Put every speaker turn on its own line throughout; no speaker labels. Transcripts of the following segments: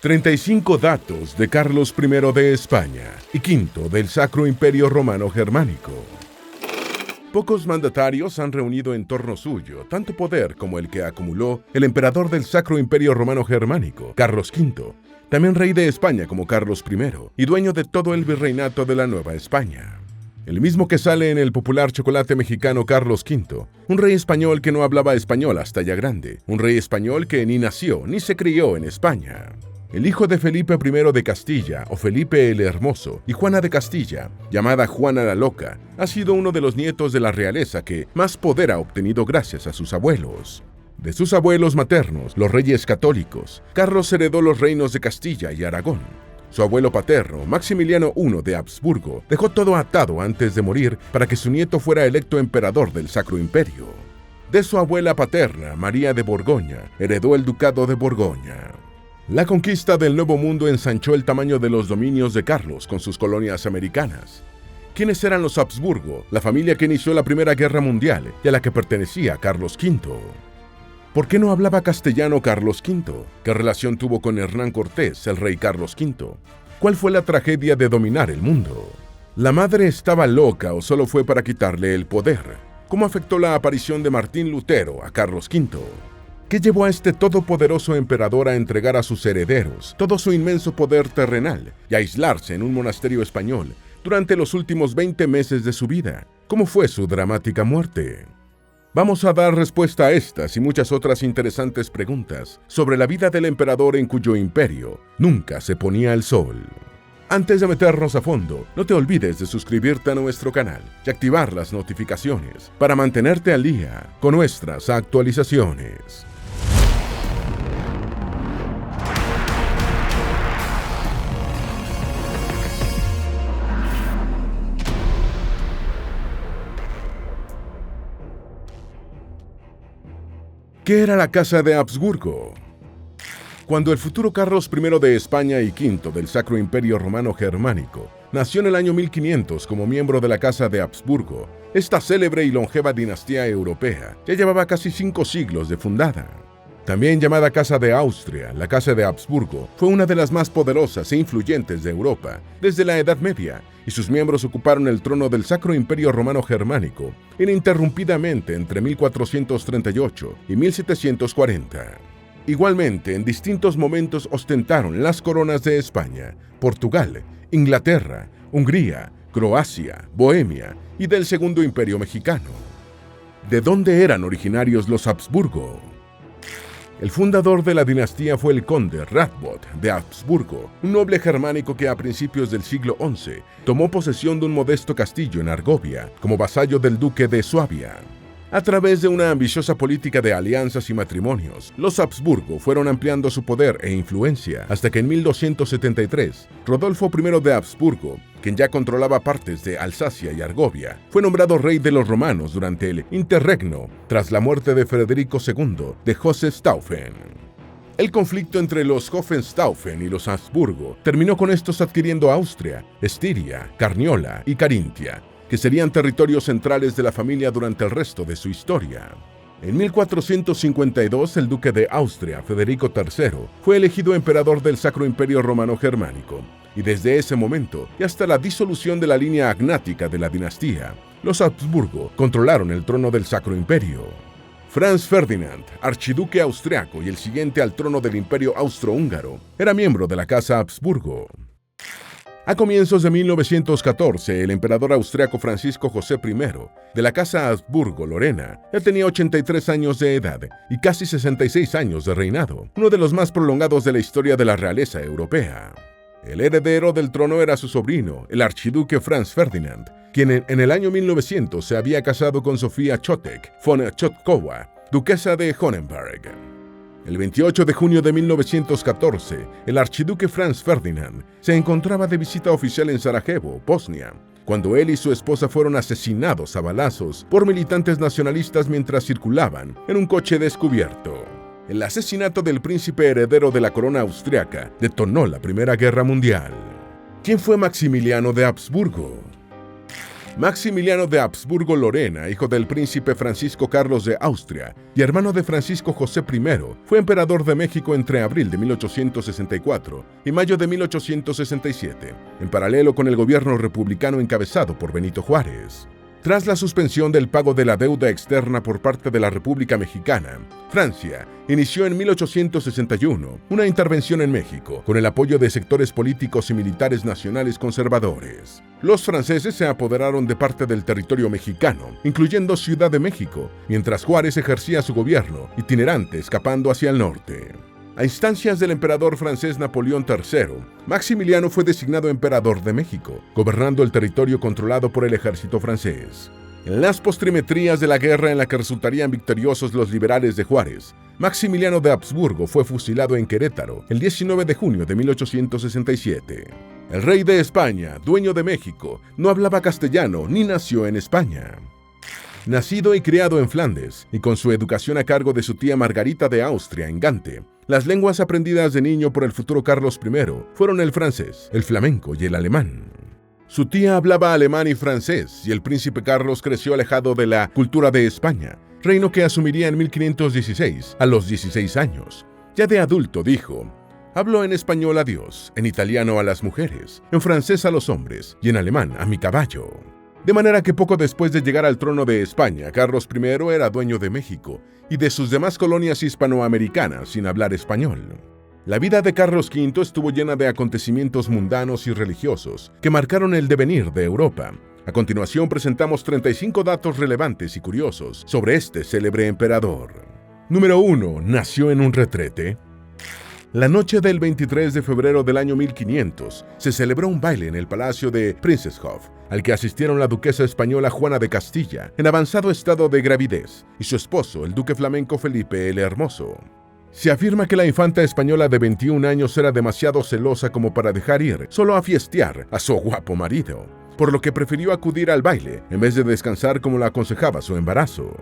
35 datos de Carlos I de España y V del Sacro Imperio Romano Germánico. Pocos mandatarios han reunido en torno suyo tanto poder como el que acumuló el emperador del Sacro Imperio Romano Germánico, Carlos V, también rey de España como Carlos I y dueño de todo el virreinato de la Nueva España. El mismo que sale en el popular chocolate mexicano Carlos V, un rey español que no hablaba español hasta ya grande, un rey español que ni nació ni se crió en España. El hijo de Felipe I de Castilla, o Felipe el Hermoso, y Juana de Castilla, llamada Juana la Loca, ha sido uno de los nietos de la realeza que más poder ha obtenido gracias a sus abuelos. De sus abuelos maternos, los reyes católicos, Carlos heredó los reinos de Castilla y Aragón. Su abuelo paterno, Maximiliano I de Habsburgo, dejó todo atado antes de morir para que su nieto fuera electo emperador del Sacro Imperio. De su abuela paterna, María de Borgoña, heredó el ducado de Borgoña. La conquista del Nuevo Mundo ensanchó el tamaño de los dominios de Carlos con sus colonias americanas. ¿Quiénes eran los Habsburgo, la familia que inició la Primera Guerra Mundial y a la que pertenecía Carlos V? ¿Por qué no hablaba castellano Carlos V? ¿Qué relación tuvo con Hernán Cortés, el rey Carlos V? ¿Cuál fue la tragedia de dominar el mundo? ¿La madre estaba loca o solo fue para quitarle el poder? ¿Cómo afectó la aparición de Martín Lutero a Carlos V? ¿Qué llevó a este todopoderoso emperador a entregar a sus herederos todo su inmenso poder terrenal y a aislarse en un monasterio español durante los últimos 20 meses de su vida? ¿Cómo fue su dramática muerte? Vamos a dar respuesta a estas y muchas otras interesantes preguntas sobre la vida del emperador en cuyo imperio nunca se ponía el sol. Antes de meternos a fondo, no te olvides de suscribirte a nuestro canal y activar las notificaciones para mantenerte al día con nuestras actualizaciones. ¿Qué era la Casa de Habsburgo? Cuando el futuro Carlos I de España y V del Sacro Imperio Romano Germánico nació en el año 1500 como miembro de la Casa de Habsburgo, esta célebre y longeva dinastía europea ya llevaba casi 5 siglos de fundada. También llamada Casa de Austria, la Casa de Habsburgo fue una de las más poderosas e influyentes de Europa desde la Edad Media, y sus miembros ocuparon el trono del Sacro Imperio Romano Germánico ininterrumpidamente entre 1438 y 1740. Igualmente, en distintos momentos ostentaron las coronas de España, Portugal, Inglaterra, Hungría, Croacia, Bohemia y del Segundo Imperio Mexicano. ¿De dónde eran originarios los Habsburgo? El fundador de la dinastía fue el conde Radbot de Habsburgo, un noble germánico que a principios del siglo XI tomó posesión de un modesto castillo en Argovia como vasallo del duque de Suabia. A través de una ambiciosa política de alianzas y matrimonios, los Habsburgo fueron ampliando su poder e influencia hasta que en 1273, Rodolfo I de Habsburgo, quien ya controlaba partes de Alsacia y Argovia, fue nombrado rey de los romanos durante el Interregno, tras la muerte de Federico II de Hohenstaufen. El conflicto entre los Hohenstaufen y los Habsburgo terminó con estos adquiriendo Austria, Estiria, Carniola y Carintia, que serían territorios centrales de la familia durante el resto de su historia. En 1452, el duque de Austria, Federico III, fue elegido emperador del Sacro Imperio Romano Germánico, y desde ese momento y hasta la disolución de la línea agnática de la dinastía, los Habsburgo controlaron el trono del Sacro Imperio. Franz Ferdinand, archiduque austriaco y el siguiente al trono del Imperio austrohúngaro, era miembro de la Casa Habsburgo. A comienzos de 1914, el emperador austriaco Francisco José I, de la Casa Habsburgo-Lorena, ya tenía 83 años de edad y casi 66 años de reinado, uno de los más prolongados de la historia de la realeza europea. El heredero del trono era su sobrino, el archiduque Franz Ferdinand, quien en el año 1900 se había casado con Sofía Chotek von Chodkowa, duquesa de Hohenberg. El 28 de junio de 1914, el archiduque Franz Ferdinand se encontraba de visita oficial en Sarajevo, Bosnia, cuando él y su esposa fueron asesinados a balazos por militantes nacionalistas mientras circulaban en un coche descubierto. El asesinato del príncipe heredero de la corona austriaca detonó la Primera Guerra Mundial. ¿Quién fue Maximiliano de Habsburgo? Maximiliano de Habsburgo-Lorena, hijo del príncipe Francisco Carlos de Austria y hermano de Francisco José I, fue emperador de México entre abril de 1864 y mayo de 1867, en paralelo con el gobierno republicano encabezado por Benito Juárez. Tras la suspensión del pago de la deuda externa por parte de la República Mexicana, Francia inició en 1861 una intervención en México con el apoyo de sectores políticos y militares nacionales conservadores. Los franceses se apoderaron de parte del territorio mexicano, incluyendo Ciudad de México, mientras Juárez ejercía su gobierno itinerante escapando hacia el norte. A instancias del emperador francés Napoleón III, Maximiliano fue designado emperador de México, gobernando el territorio controlado por el ejército francés. En las postrimerías de la guerra en la que resultarían victoriosos los liberales de Juárez, Maximiliano de Habsburgo fue fusilado en Querétaro el 19 de junio de 1867. El rey de España, dueño de México, no hablaba castellano ni nació en España. Nacido y criado en Flandes, y con su educación a cargo de su tía Margarita de Austria en Gante, las lenguas aprendidas de niño por el futuro Carlos I fueron el francés, el flamenco y el alemán. Su tía hablaba alemán y francés, y el príncipe Carlos creció alejado de la cultura de España, reino que asumiría en 1516, a los 16 años. Ya de adulto dijo: «Hablo en español a Dios, en italiano a las mujeres, en francés a los hombres y en alemán a mi caballo». De manera que poco después de llegar al trono de España, Carlos I era dueño de México y de sus demás colonias hispanoamericanas sin hablar español. La vida de Carlos V estuvo llena de acontecimientos mundanos y religiosos que marcaron el devenir de Europa. A continuación presentamos 35 datos relevantes y curiosos sobre este célebre emperador. Número 1. ¿Nació en un retrete? La noche del 23 de febrero del año 1500 se celebró un baile en el palacio de Prinzeshof, al que asistieron la duquesa española Juana de Castilla, en avanzado estado de gravidez, y su esposo, el duque flamenco Felipe el Hermoso. Se afirma que la infanta española de 21 años era demasiado celosa como para dejar ir solo a fiestear a su guapo marido, por lo que prefirió acudir al baile en vez de descansar como la aconsejaba su embarazo.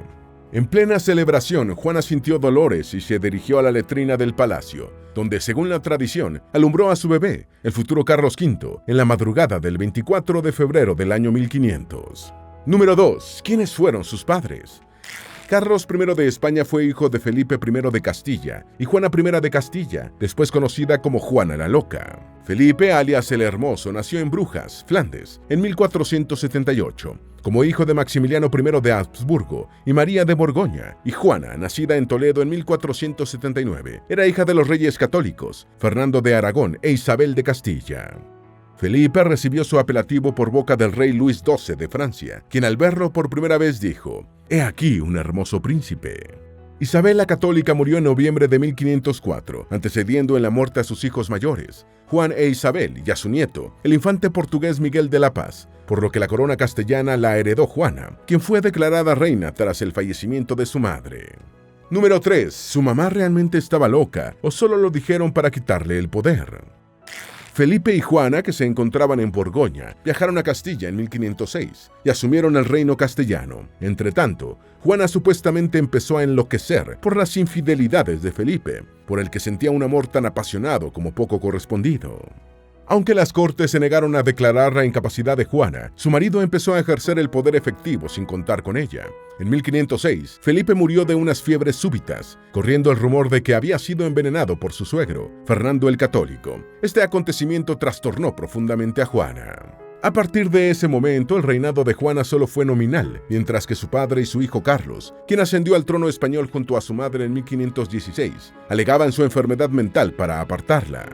En plena celebración, Juana sintió dolores y se dirigió a la letrina del palacio, donde, según la tradición, alumbró a su bebé, el futuro Carlos V, en la madrugada del 24 de febrero del año 1500. Número 2. ¿Quiénes fueron sus padres? Carlos I de España fue hijo de Felipe I de Castilla y Juana I de Castilla, después conocida como Juana la Loca. Felipe, alias el Hermoso, nació en Brujas, Flandes, en 1478, como hijo de Maximiliano I de Habsburgo y María de Borgoña, y Juana, nacida en Toledo en 1479, era hija de los reyes católicos, Fernando de Aragón e Isabel de Castilla. Felipe recibió su apelativo por boca del rey Luis XII de Francia, quien al verlo por primera vez dijo: «He aquí un hermoso príncipe». Isabel la Católica murió en noviembre de 1504, antecediendo en la muerte a sus hijos mayores, Juan e Isabel, y a su nieto, el infante portugués Miguel de la Paz, por lo que la corona castellana la heredó Juana, quien fue declarada reina tras el fallecimiento de su madre. Número 3. ¿Su mamá realmente estaba loca o solo lo dijeron para quitarle el poder? Felipe y Juana, que se encontraban en Borgoña, viajaron a Castilla en 1506 y asumieron el reino castellano. Entretanto, Juana supuestamente empezó a enloquecer por las infidelidades de Felipe, por el que sentía un amor tan apasionado como poco correspondido. Aunque las cortes se negaron a declarar la incapacidad de Juana, su marido empezó a ejercer el poder efectivo sin contar con ella. En 1506, Felipe murió de unas fiebres súbitas, corriendo el rumor de que había sido envenenado por su suegro, Fernando el Católico. Este acontecimiento trastornó profundamente a Juana. A partir de ese momento, el reinado de Juana solo fue nominal, mientras que su padre y su hijo Carlos, quien ascendió al trono español junto a su madre en 1516, alegaban su enfermedad mental para apartarla.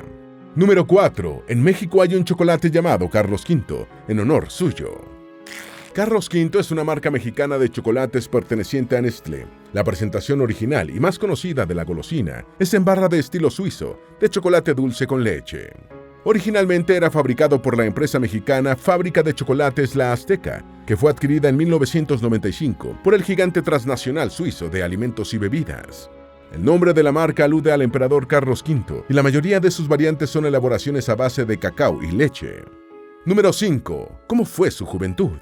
Número 4. En México hay un chocolate llamado Carlos V, en honor suyo. Carlos V es una marca mexicana de chocolates perteneciente a Nestlé. La presentación original y más conocida de la golosina es en barra de estilo suizo, de chocolate dulce con leche. Originalmente era fabricado por la empresa mexicana Fábrica de Chocolates La Azteca, que fue adquirida en 1995 por el gigante transnacional suizo de alimentos y bebidas. El nombre de la marca alude al emperador Carlos V y la mayoría de sus variantes son elaboraciones a base de cacao y leche. Número 5. ¿Cómo fue su juventud?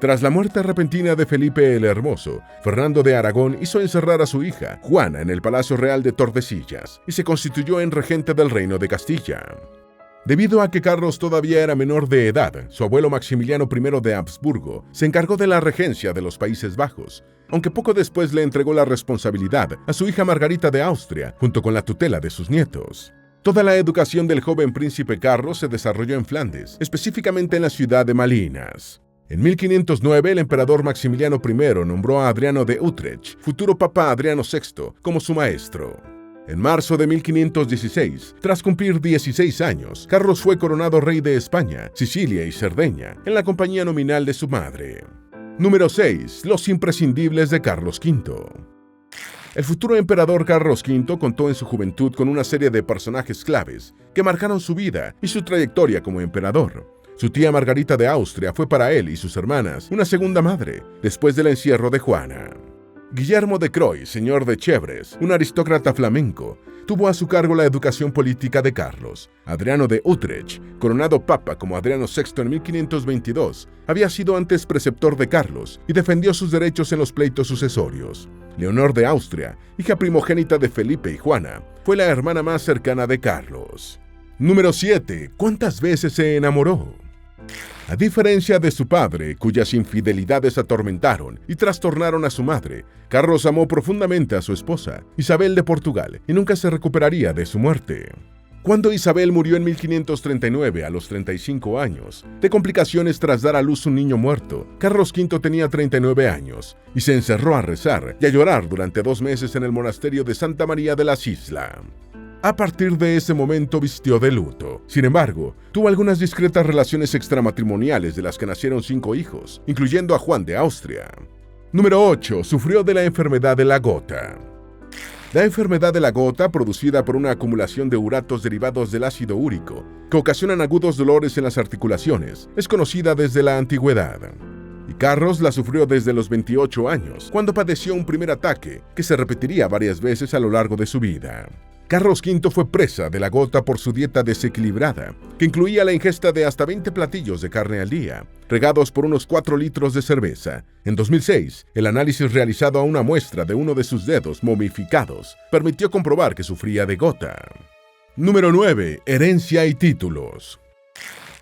Tras la muerte repentina de Felipe el Hermoso, Fernando de Aragón hizo encerrar a su hija, Juana, en el Palacio Real de Tordesillas y se constituyó en regente del reino de Castilla. Debido a que Carlos todavía era menor de edad, su abuelo Maximiliano I de Habsburgo se encargó de la regencia de los Países Bajos, aunque poco después le entregó la responsabilidad a su hija Margarita de Austria, junto con la tutela de sus nietos. Toda la educación del joven príncipe Carlos se desarrolló en Flandes, específicamente en la ciudad de Malinas. En 1509, el emperador Maximiliano I nombró a Adriano de Utrecht, futuro papa Adriano VI, como su maestro. En marzo de 1516, tras cumplir 16 años, Carlos fue coronado rey de España, Sicilia y Cerdeña, en la compañía nominal de su madre. Número 6. Los imprescindibles de Carlos V. El futuro emperador Carlos V contó en su juventud con una serie de personajes claves que marcaron su vida y su trayectoria como emperador. Su tía Margarita de Austria fue para él y sus hermanas una segunda madre, después del encierro de Juana. Guillermo de Croy, señor de Chevres, un aristócrata flamenco, tuvo a su cargo la educación política de Carlos. Adriano de Utrecht, coronado papa como Adriano VI en 1522, había sido antes preceptor de Carlos y defendió sus derechos en los pleitos sucesorios. Leonor de Austria, hija primogénita de Felipe y Juana, fue la hermana más cercana de Carlos. Número 7. ¿Cuántas veces se enamoró? A diferencia de su padre, cuyas infidelidades atormentaron y trastornaron a su madre, Carlos amó profundamente a su esposa, Isabel de Portugal, y nunca se recuperaría de su muerte. Cuando Isabel murió en 1539 a los 35 años, de complicaciones tras dar a luz un niño muerto, Carlos V tenía 39 años y se encerró a rezar y a llorar durante 2 meses en el monasterio de Santa María de la Sisla. A partir de ese momento vistió de luto. Sin embargo, tuvo algunas discretas relaciones extramatrimoniales de las que nacieron 5 hijos, incluyendo a Juan de Austria. Número 8. Sufrió de la enfermedad de la gota. La enfermedad de la gota, producida por una acumulación de uratos derivados del ácido úrico, que ocasionan agudos dolores en las articulaciones, es conocida desde la antigüedad. Y Carlos la sufrió desde los 28 años, cuando padeció un primer ataque, que se repetiría varias veces a lo largo de su vida. Carlos V fue presa de la gota por su dieta desequilibrada, que incluía la ingesta de hasta 20 platillos de carne al día, regados por unos 4 litros de cerveza. En 2006, el análisis realizado a una muestra de uno de sus dedos momificados permitió comprobar que sufría de gota. Número 9. Herencia y títulos.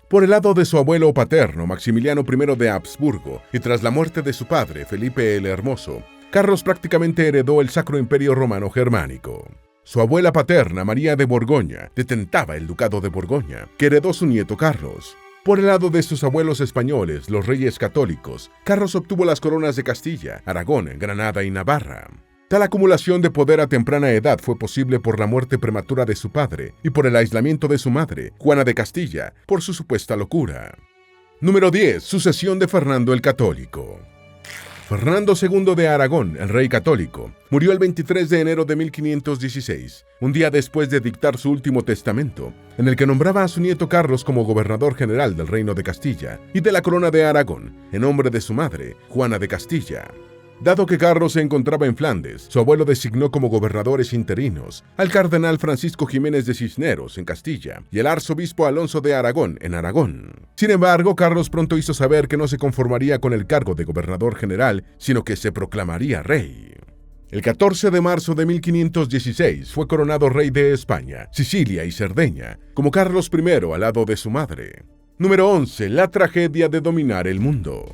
Por el lado de su abuelo paterno, Maximiliano I de Habsburgo, y tras la muerte de su padre, Felipe el Hermoso, Carlos prácticamente heredó el Sacro Imperio Romano Germánico. Su abuela paterna, María de Borgoña, detentaba el ducado de Borgoña, que heredó su nieto Carlos. Por el lado de sus abuelos españoles, los reyes católicos, Carlos obtuvo las coronas de Castilla, Aragón, Granada y Navarra. Tal acumulación de poder a temprana edad fue posible por la muerte prematura de su padre y por el aislamiento de su madre, Juana de Castilla, por su supuesta locura. Número 10. Sucesión de Fernando el Católico. Fernando II de Aragón, el rey católico, murió el 23 de enero de 1516, un día después de dictar su último testamento, en el que nombraba a su nieto Carlos como gobernador general del reino de Castilla y de la corona de Aragón, en nombre de su madre, Juana de Castilla. Dado que Carlos se encontraba en Flandes, su abuelo designó como gobernadores interinos al cardenal Francisco Jiménez de Cisneros en Castilla y el arzobispo Alonso de Aragón en Aragón. Sin embargo, Carlos pronto hizo saber que no se conformaría con el cargo de gobernador general, sino que se proclamaría rey. El 14 de marzo de 1516 fue coronado rey de España, Sicilia y Cerdeña, como Carlos I al lado de su madre. Número 11. La tragedia de dominar el mundo.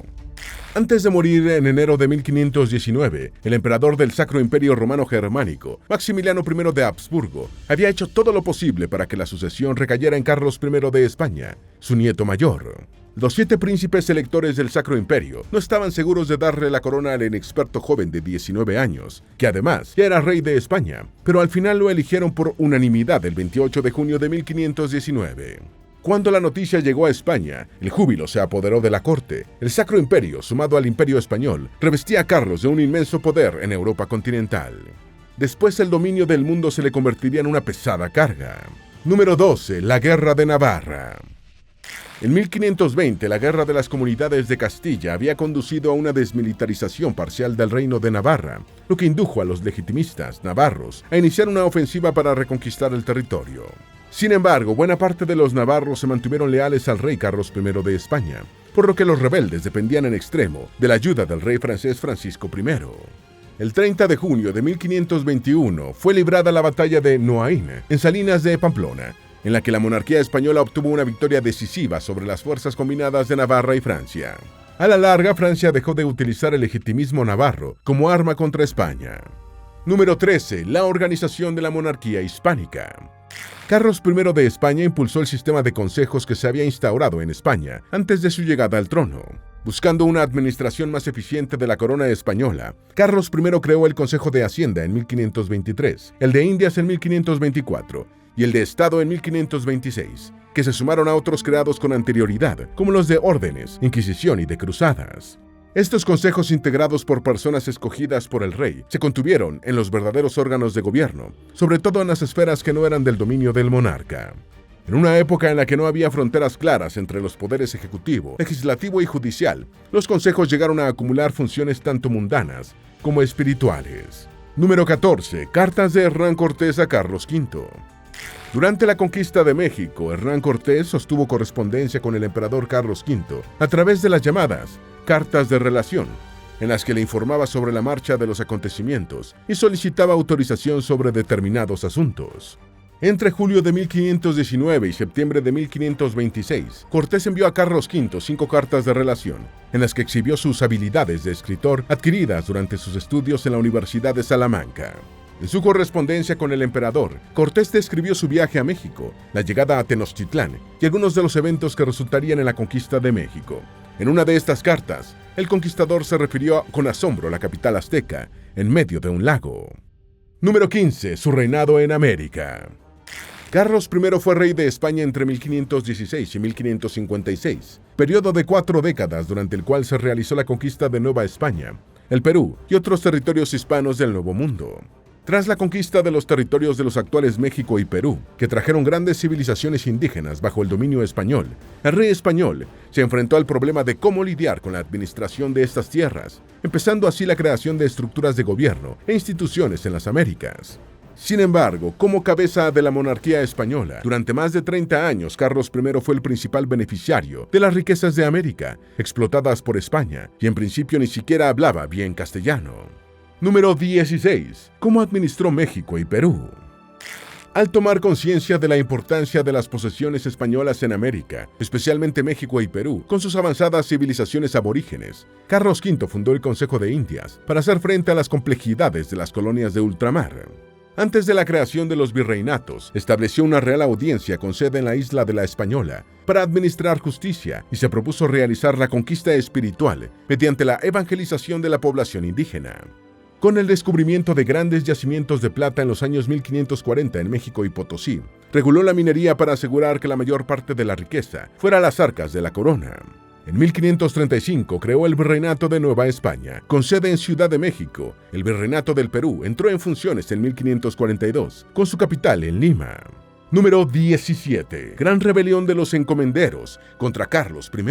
Antes de morir en enero de 1519, el emperador del Sacro Imperio Romano Germánico, Maximiliano I de Habsburgo, había hecho todo lo posible para que la sucesión recayera en Carlos I de España, su nieto mayor. Los 7 príncipes electores del Sacro Imperio no estaban seguros de darle la corona al inexperto joven de 19 años, que además ya era rey de España, pero al final lo eligieron por unanimidad el 28 de junio de 1519. Cuando la noticia llegó a España, el júbilo se apoderó de la corte. El Sacro Imperio, sumado al Imperio Español, revestía a Carlos de un inmenso poder en Europa continental. Después el dominio del mundo se le convertiría en una pesada carga. Número 12. La Guerra de Navarra. En 1520, la Guerra de las Comunidades de Castilla había conducido a una desmilitarización parcial del reino de Navarra, lo que indujo a los legitimistas navarros a iniciar una ofensiva para reconquistar el territorio. Sin embargo, buena parte de los navarros se mantuvieron leales al rey Carlos I de España, por lo que los rebeldes dependían en extremo de la ayuda del rey francés Francisco I. El 30 de junio de 1521 fue librada la batalla de Noaín, en Salinas de Pamplona, en la que la monarquía española obtuvo una victoria decisiva sobre las fuerzas combinadas de Navarra y Francia. A la larga, Francia dejó de utilizar el legitimismo navarro como arma contra España. Número 13. La organización de la monarquía hispánica. Carlos I de España impulsó el sistema de consejos que se había instaurado en España antes de su llegada al trono. Buscando una administración más eficiente de la corona española, Carlos I creó el Consejo de Hacienda en 1523, el de Indias en 1524 y el de Estado en 1526, que se sumaron a otros creados con anterioridad, como los de órdenes, inquisición y de cruzadas. Estos consejos, integrados por personas escogidas por el rey, se contuvieron en los verdaderos órganos de gobierno, sobre todo en las esferas que no eran del dominio del monarca. En una época en la que no había fronteras claras entre los poderes ejecutivo, legislativo y judicial, los consejos llegaron a acumular funciones tanto mundanas como espirituales. Número 14. Cartas de Hernán Cortés a Carlos V. Durante la conquista de México, Hernán Cortés sostuvo correspondencia con el emperador Carlos V a través de las llamadas cartas de relación, en las que le informaba sobre la marcha de los acontecimientos y solicitaba autorización sobre determinados asuntos. Entre julio de 1519 y septiembre de 1526, Cortés envió a Carlos V 5 cartas de relación, en las que exhibió sus habilidades de escritor adquiridas durante sus estudios en la Universidad de Salamanca. En su correspondencia con el emperador, Cortés describió su viaje a México, la llegada a Tenochtitlán y algunos de los eventos que resultarían en la conquista de México. En una de estas cartas, el conquistador se refirió con asombro a la capital azteca, en medio de un lago. Número 15. Su reinado en América. Carlos I fue rey de España entre 1516 y 1556, periodo de 4 décadas durante el cual se realizó la conquista de Nueva España, el Perú y otros territorios hispanos del Nuevo Mundo. Tras la conquista de los territorios de los actuales México y Perú, que trajeron grandes civilizaciones indígenas bajo el dominio español, el rey español se enfrentó al problema de cómo lidiar con la administración de estas tierras, empezando así la creación de estructuras de gobierno e instituciones en las Américas. Sin embargo, como cabeza de la monarquía española, durante más de 30 años Carlos I fue el principal beneficiario de las riquezas de América, explotadas por España, y en principio ni siquiera hablaba bien castellano. Número 16. ¿Cómo administró México y Perú? Al tomar conciencia de la importancia de las posesiones españolas en América, especialmente México y Perú, con sus avanzadas civilizaciones aborígenes, Carlos V fundó el Consejo de Indias para hacer frente a las complejidades de las colonias de ultramar. Antes de la creación de los virreinatos, estableció una real audiencia con sede en la isla de la Española para administrar justicia y se propuso realizar la conquista espiritual mediante la evangelización de la población indígena. Con el descubrimiento de grandes yacimientos de plata en los años 1540 en México y Potosí, reguló la minería para asegurar que la mayor parte de la riqueza fuera a las arcas de la corona. En 1535 creó el Virreinato de Nueva España, con sede en Ciudad de México. El Virreinato del Perú entró en funciones en 1542, con su capital en Lima. Número 17. Gran rebelión de los encomenderos contra Carlos I.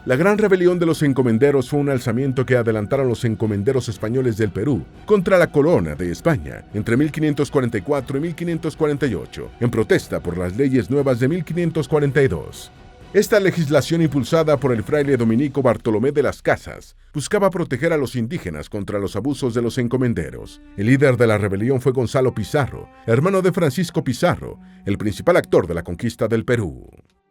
La Gran Rebelión de los Encomenderos fue un alzamiento que adelantaron los encomenderos españoles del Perú contra la corona de España entre 1544 y 1548, en protesta por las leyes nuevas de 1542. Esta legislación, impulsada por el fraile dominico Bartolomé de las Casas, buscaba proteger a los indígenas contra los abusos de los encomenderos. El líder de la rebelión fue Gonzalo Pizarro, hermano de Francisco Pizarro, el principal actor de la conquista del Perú.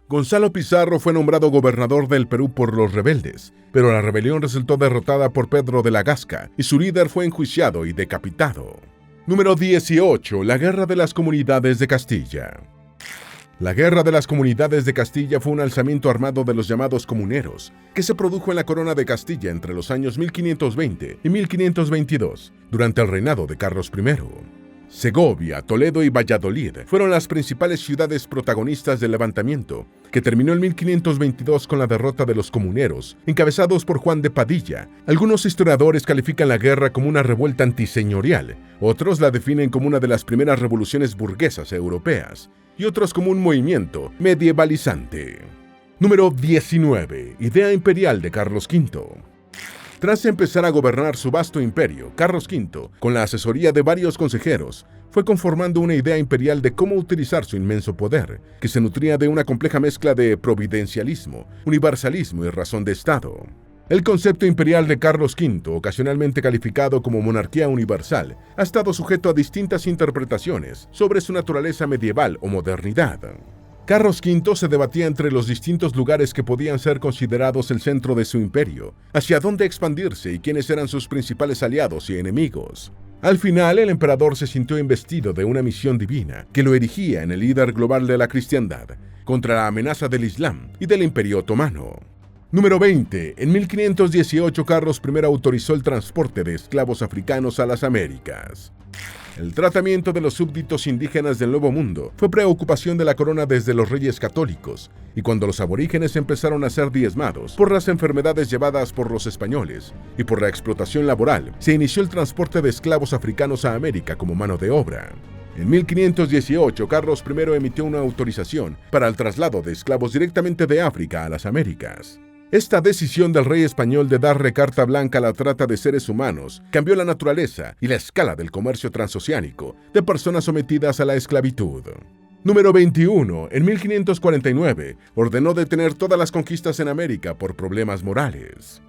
Gonzalo Pizarro fue nombrado gobernador del Perú por los rebeldes, pero la rebelión resultó derrotada por Pedro de la Gasca y su líder fue enjuiciado y decapitado. Número 18. La Guerra de las Comunidades de Castilla. La Guerra de las Comunidades de Castilla fue un alzamiento armado de los llamados comuneros, que se produjo en la corona de Castilla entre los años 1520 y 1522, durante el reinado de Carlos I. Segovia, Toledo y Valladolid fueron las principales ciudades protagonistas del levantamiento, que terminó en 1522 con la derrota de los comuneros, encabezados por Juan de Padilla. Algunos historiadores califican la guerra como una revuelta antiseñorial, otros la definen como una de las primeras revoluciones burguesas europeas, y otros como un movimiento medievalizante. Número 19. Idea imperial de Carlos V. Tras empezar a gobernar su vasto imperio, Carlos V, con la asesoría de varios consejeros, fue conformando una idea imperial de cómo utilizar su inmenso poder, que se nutría de una compleja mezcla de providencialismo, universalismo y razón de Estado. El concepto imperial de Carlos V, ocasionalmente calificado como monarquía universal, ha estado sujeto a distintas interpretaciones sobre su naturaleza medieval o modernidad. Carlos V se debatía entre los distintos lugares que podían ser considerados el centro de su imperio, hacia dónde expandirse y quiénes eran sus principales aliados y enemigos. Al final, el emperador se sintió investido de una misión divina que lo erigía en el líder global de la cristiandad, contra la amenaza del Islam y del Imperio Otomano. Número 20. En 1518, Carlos I autorizó el transporte de esclavos africanos a las Américas. El tratamiento de los súbditos indígenas del Nuevo Mundo fue preocupación de la corona desde los reyes católicos, y cuando los aborígenes empezaron a ser diezmados por las enfermedades llevadas por los españoles y por la explotación laboral, se inició el transporte de esclavos africanos a América como mano de obra. En 1518, Carlos I emitió una autorización para el traslado de esclavos directamente de África a las Américas. Esta decisión del rey español de darle carta blanca a la trata de seres humanos cambió la naturaleza y la escala del comercio transoceánico de personas sometidas a la esclavitud. Número 21. En 1549, ordenó detener todas las conquistas en América por problemas morales.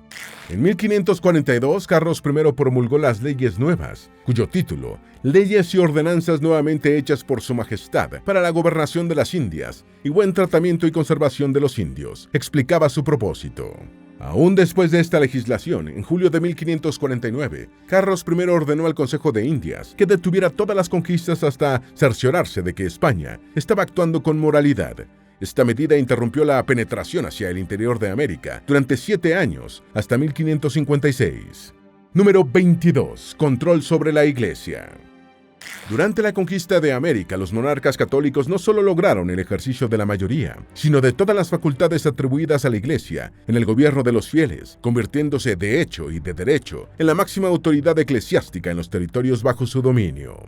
En 1542, Carlos I promulgó las leyes nuevas, cuyo título, Leyes y ordenanzas nuevamente hechas por Su Majestad para la gobernación de las Indias y buen tratamiento y conservación de los indios, explicaba su propósito. Aún después de esta legislación, en julio de 1549, Carlos I ordenó al Consejo de Indias que detuviera todas las conquistas hasta cerciorarse de que España estaba actuando con moralidad. Esta medida interrumpió la penetración hacia el interior de América durante 7 años, hasta 1556. Número 22. Control sobre la Iglesia. Durante la conquista de América, los monarcas católicos no solo lograron el ejercicio de la mayoría, sino de todas las facultades atribuidas a la Iglesia en el gobierno de los fieles, convirtiéndose de hecho y de derecho en la máxima autoridad eclesiástica en los territorios bajo su dominio.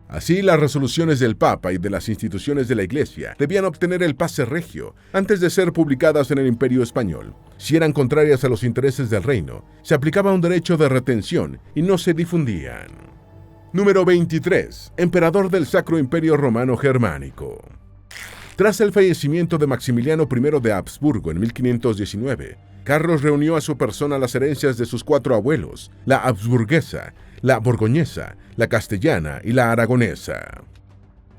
Así, las resoluciones del Papa y de las instituciones de la Iglesia debían obtener el pase regio antes de ser publicadas en el Imperio Español. Si eran contrarias a los intereses del reino, se aplicaba un derecho de retención y no se difundían. Número 23. Emperador del Sacro Imperio Romano Germánico. Tras el fallecimiento de Maximiliano I de Habsburgo en 1519, Carlos reunió a su persona las herencias de sus 4 abuelos, la habsburguesa, la borgoñesa, la castellana y la aragonesa.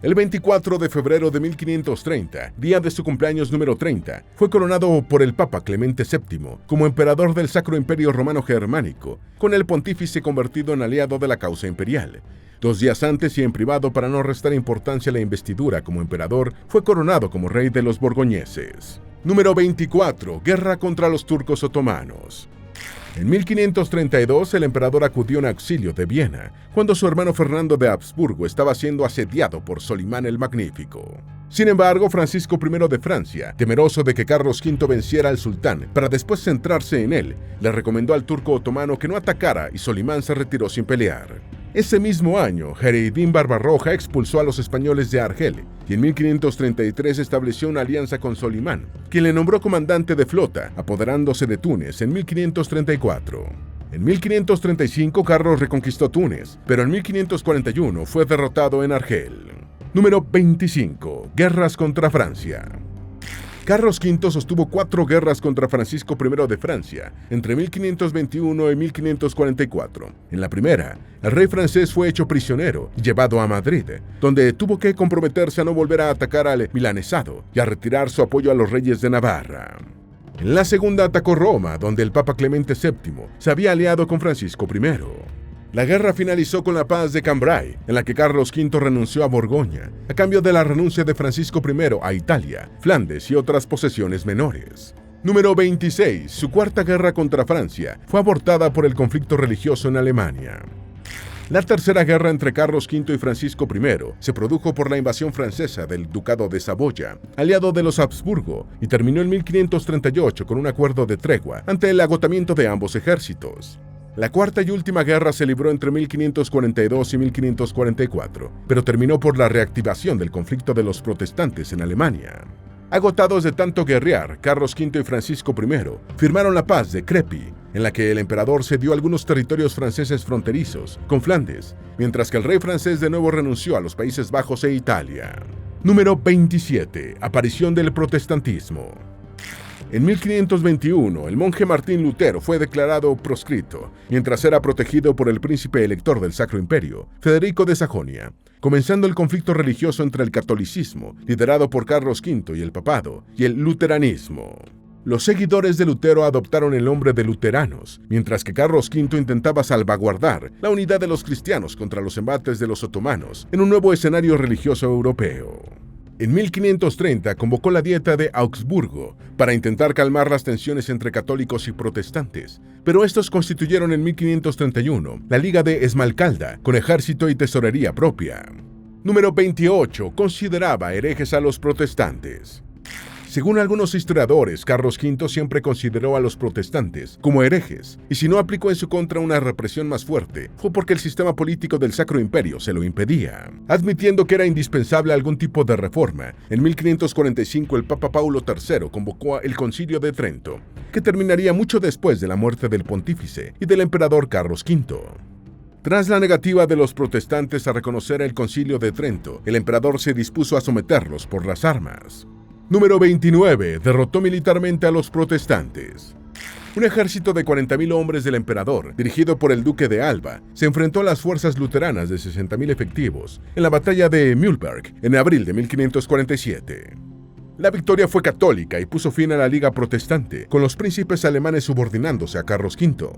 El 24 de febrero de 1530, día de su cumpleaños número 30, fue coronado por el Papa Clemente VII como emperador del Sacro Imperio Romano Germánico, con el pontífice convertido en aliado de la causa imperial. 2 días antes y en privado, para no restar importancia a la investidura como emperador, fue coronado como rey de los borgoñeses. Número 24. Guerra contra los turcos otomanos. En 1532, el emperador acudió en auxilio de Viena, cuando su hermano Fernando de Habsburgo estaba siendo asediado por Solimán el Magnífico. Sin embargo, Francisco I de Francia, temeroso de que Carlos V venciera al sultán para después centrarse en él, le recomendó al turco otomano que no atacara y Solimán se retiró sin pelear. Ese mismo año, Jareddin Barbarroja expulsó a los españoles de Argel y en 1533 estableció una alianza con Solimán, quien le nombró comandante de flota, apoderándose de Túnez en 1534. En 1535, Carlos reconquistó Túnez, pero en 1541 fue derrotado en Argel. Número 25. Guerras contra Francia. Carlos V sostuvo 4 guerras contra Francisco I de Francia entre 1521 y 1544. En la primera, el rey francés fue hecho prisionero y llevado a Madrid, donde tuvo que comprometerse a no volver a atacar al milanesado y a retirar su apoyo a los reyes de Navarra. En la segunda atacó Roma, donde el Papa Clemente VII se había aliado con Francisco I. La guerra finalizó con la paz de Cambrai, en la que Carlos V renunció a Borgoña, a cambio de la renuncia de Francisco I a Italia, Flandes y otras posesiones menores. Número 26. Su cuarta guerra contra Francia fue abortada por el conflicto religioso en Alemania. La tercera guerra entre Carlos V y Francisco I se produjo por la invasión francesa del Ducado de Saboya, aliado de los Habsburgo, y terminó en 1538 con un acuerdo de tregua ante el agotamiento de ambos ejércitos. La cuarta y última guerra se libró entre 1542 y 1544, pero terminó por la reactivación del conflicto de los protestantes en Alemania. Agotados de tanto guerrear, Carlos V y Francisco I firmaron la paz de Crepy, en la que el emperador cedió algunos territorios franceses fronterizos con Flandes, mientras que el rey francés de nuevo renunció a los Países Bajos e Italia. Número 27. Aparición del protestantismo. En 1521, el monje Martín Lutero fue declarado proscrito, mientras era protegido por el príncipe elector del Sacro Imperio, Federico de Sajonia, comenzando el conflicto religioso entre el catolicismo, liderado por Carlos V y el papado, y el luteranismo. Los seguidores de Lutero adoptaron el nombre de luteranos, mientras que Carlos V intentaba salvaguardar la unidad de los cristianos contra los embates de los otomanos en un nuevo escenario religioso europeo. En 1530 convocó la Dieta de Augsburgo para intentar calmar las tensiones entre católicos y protestantes, pero estos constituyeron en 1531 la Liga de Esmalcalda, con ejército y tesorería propia. Número 28. Consideraba herejes a los protestantes. Según algunos historiadores, Carlos V siempre consideró a los protestantes como herejes, y si no aplicó en su contra una represión más fuerte, fue porque el sistema político del Sacro Imperio se lo impedía. Admitiendo que era indispensable algún tipo de reforma, en 1545 el Papa Paulo III convocó el Concilio de Trento, que terminaría mucho después de la muerte del pontífice y del emperador Carlos V. Tras la negativa de los protestantes a reconocer el Concilio de Trento, el emperador se dispuso a someterlos por las armas. Número 29. Derrotó militarmente a los protestantes. Un ejército de 40.000 hombres del emperador, dirigido por el duque de Alba, se enfrentó a las fuerzas luteranas de 60.000 efectivos en la batalla de Mühlberg en abril de 1547. La victoria fue católica y puso fin a la Liga Protestante, con los príncipes alemanes subordinándose a Carlos V.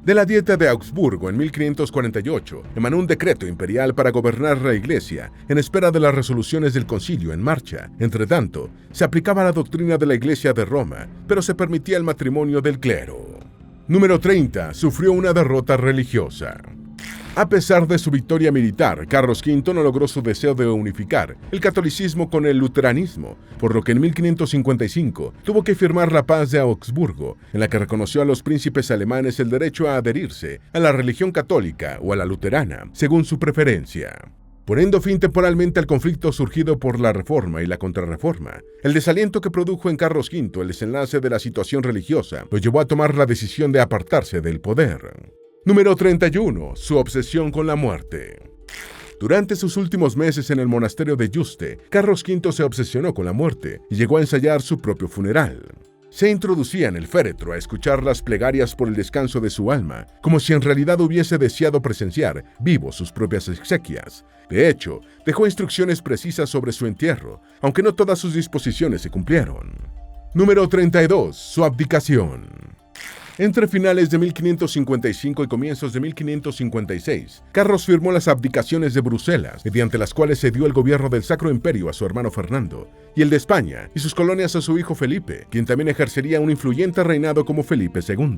De la Dieta de Augsburgo en 1548 emanó un decreto imperial para gobernar la Iglesia en espera de las resoluciones del concilio en marcha. Entretanto, se aplicaba la doctrina de la Iglesia de Roma, pero se permitía el matrimonio del clero. Número 30. Sufrió una derrota religiosa. A pesar de su victoria militar, Carlos V no logró su deseo de unificar el catolicismo con el luteranismo, por lo que en 1555 tuvo que firmar la Paz de Augsburgo, en la que reconoció a los príncipes alemanes el derecho a adherirse a la religión católica o a la luterana, según su preferencia. Poniendo fin temporalmente al conflicto surgido por la Reforma y la Contrarreforma, el desaliento que produjo en Carlos V el desenlace de la situación religiosa lo llevó a tomar la decisión de apartarse del poder. Número 31. Su obsesión con la muerte. Durante sus últimos meses en el monasterio de Yuste, Carlos V se obsesionó con la muerte y llegó a ensayar su propio funeral. Se introducía en el féretro a escuchar las plegarias por el descanso de su alma, como si en realidad hubiese deseado presenciar vivo sus propias exequias. De hecho, dejó instrucciones precisas sobre su entierro, aunque no todas sus disposiciones se cumplieron. Número 32. Su abdicación. Entre finales de 1555 y comienzos de 1556, Carlos firmó las abdicaciones de Bruselas, mediante las cuales cedió el gobierno del Sacro Imperio a su hermano Fernando, y el de España y sus colonias a su hijo Felipe, quien también ejercería un influyente reinado como Felipe II.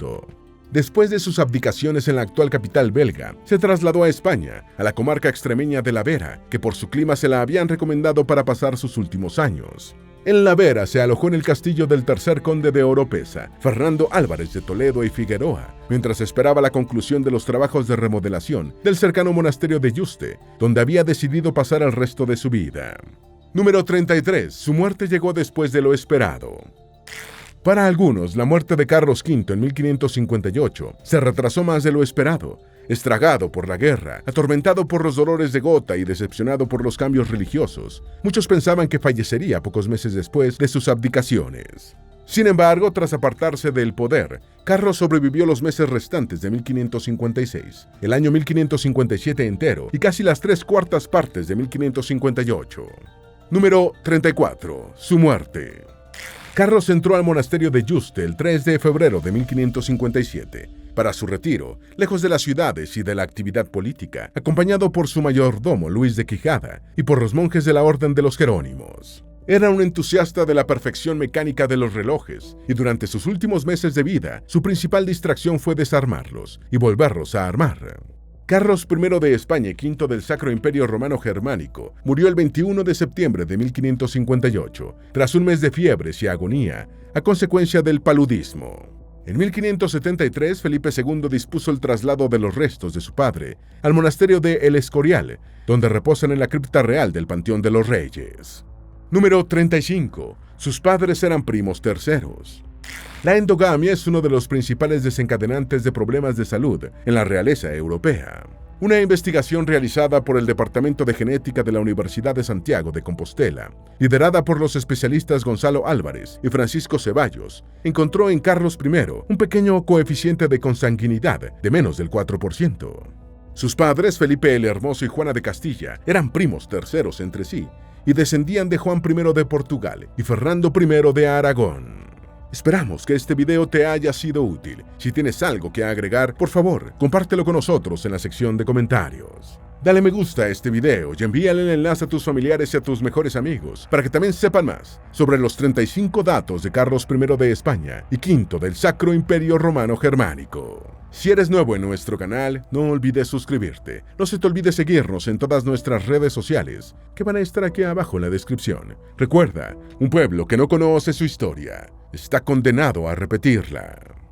Después de sus abdicaciones en la actual capital belga, se trasladó a España, a la comarca extremeña de La Vera, que por su clima se la habían recomendado para pasar sus últimos años. En La Vera se alojó en el castillo del tercer conde de Oropesa, Fernando Álvarez de Toledo y Figueroa, mientras esperaba la conclusión de los trabajos de remodelación del cercano monasterio de Yuste, donde había decidido pasar el resto de su vida. Número 33. Su muerte llegó después de lo esperado. Para algunos, la muerte de Carlos V en 1558 se retrasó más de lo esperado. Estragado por la guerra, atormentado por los dolores de gota y decepcionado por los cambios religiosos, muchos pensaban que fallecería pocos meses después de sus abdicaciones. Sin embargo, tras apartarse del poder, Carlos sobrevivió los meses restantes de 1556, el año 1557 entero y casi las 3/4 partes de 1558. Número 34. Su muerte. Carlos entró al monasterio de Yuste el 3 de febrero de 1557, para su retiro, lejos de las ciudades y de la actividad política, acompañado por su mayordomo Luis de Quijada y por los monjes de la Orden de los Jerónimos. Era un entusiasta de la perfección mecánica de los relojes, y durante sus últimos meses de vida, su principal distracción fue desarmarlos y volverlos a armar. Carlos I de España y V del Sacro Imperio Romano Germánico murió el 21 de septiembre de 1558, tras un mes de fiebres y agonía, a consecuencia del paludismo. En 1573, Felipe II dispuso el traslado de los restos de su padre al monasterio de El Escorial, donde reposan en la cripta real del Panteón de los Reyes. Número 35. Sus padres eran primos terceros. La endogamia es uno de los principales desencadenantes de problemas de salud en la realeza europea. Una investigación realizada por el Departamento de Genética de la Universidad de Santiago de Compostela, liderada por los especialistas Gonzalo Álvarez y Francisco Ceballos, encontró en Carlos I un pequeño coeficiente de consanguinidad de menos del 4%. Sus padres, Felipe el Hermoso y Juana de Castilla, eran primos terceros entre sí y descendían de Juan I de Portugal y Fernando I de Aragón. Esperamos que este video te haya sido útil. Si tienes algo que agregar, por favor, compártelo con nosotros en la sección de comentarios. Dale me gusta a este video y envíale el enlace a tus familiares y a tus mejores amigos para que también sepan más sobre los 35 datos de Carlos I de España y V del Sacro Imperio Romano Germánico. Si eres nuevo en nuestro canal, no olvides suscribirte. No se te olvide seguirnos en todas nuestras redes sociales, que van a estar aquí abajo en la descripción. Recuerda, un pueblo que no conoce su historia está condenado a repetirla.